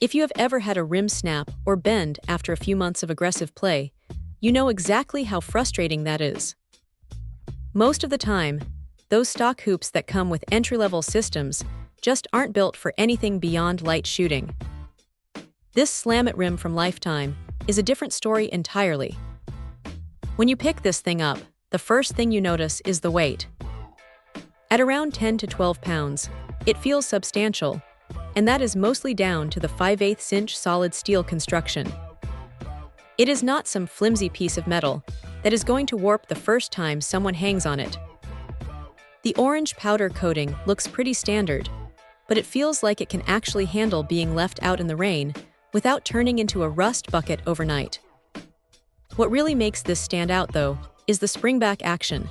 If you have ever had a rim snap or bend after a few months of aggressive play, you know exactly how frustrating that is. Most of the time, those stock hoops that come with entry-level systems just aren't built for anything beyond light shooting. This Slam It rim from Lifetime is a different story entirely. When you pick this thing up, the first thing you notice is the weight. At around 10 to 12 pounds, it feels substantial, and that is mostly down to the 5/8 inch solid steel construction. It is not some flimsy piece of metal that is going to warp the first time someone hangs on it. The orange powder coating looks pretty standard, but it feels like it can actually handle being left out in the rain without turning into a rust bucket overnight. What really makes this stand out, though, is the springback action.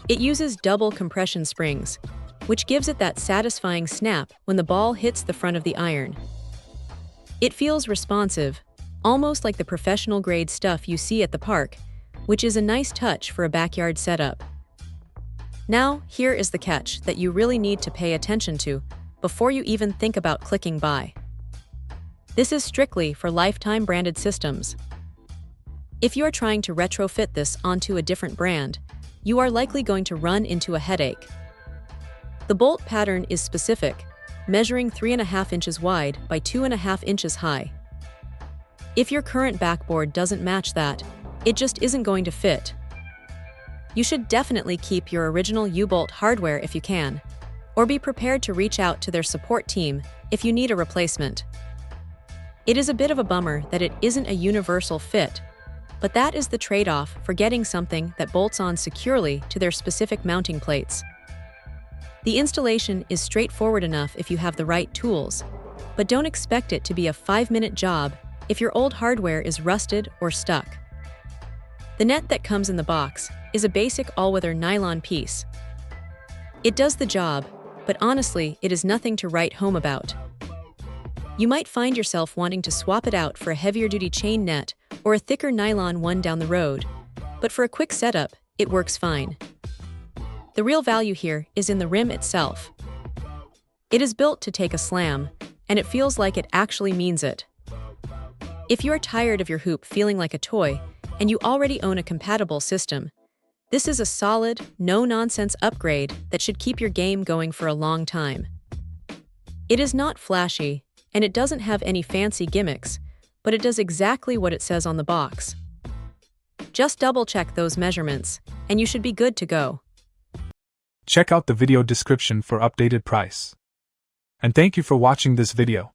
It uses double compression springs, which gives it that satisfying snap when the ball hits the front of the iron. It feels responsive, almost like the professional-grade stuff you see at the park, which is a nice touch for a backyard setup. Now, here is the catch that you really need to pay attention to before you even think about clicking buy. This is strictly for Lifetime branded systems. If you are trying to retrofit this onto a different brand, you are likely going to run into a headache. The bolt pattern is specific, measuring 3.5 inches wide by 2.5 inches high. If your current backboard doesn't match that, it just isn't going to fit. You should definitely keep your original U-bolt hardware if you can, or be prepared to reach out to their support team if you need a replacement. It is a bit of a bummer that it isn't a universal fit, but that is the trade-off for getting something that bolts on securely to their specific mounting plates. The installation is straightforward enough if you have the right tools, but don't expect it to be a 5-minute job if your old hardware is rusted or stuck. The net that comes in the box is a basic all-weather nylon piece. It does the job, but honestly, it is nothing to write home about. You might find yourself wanting to swap it out for a heavier-duty chain net or a thicker nylon one down the road, but for a quick setup, it works fine. The real value here is in the rim itself. It is built to take a slam, and it feels like it actually means it. If you are tired of your hoop feeling like a toy, and you already own a compatible system, this is a solid, no-nonsense upgrade that should keep your game going for a long time. It is not flashy, and it doesn't have any fancy gimmicks, but it does exactly what it says on the box. Just double-check those measurements, and you should be good to go. Check out the video description for updated price. And thank you for watching this video.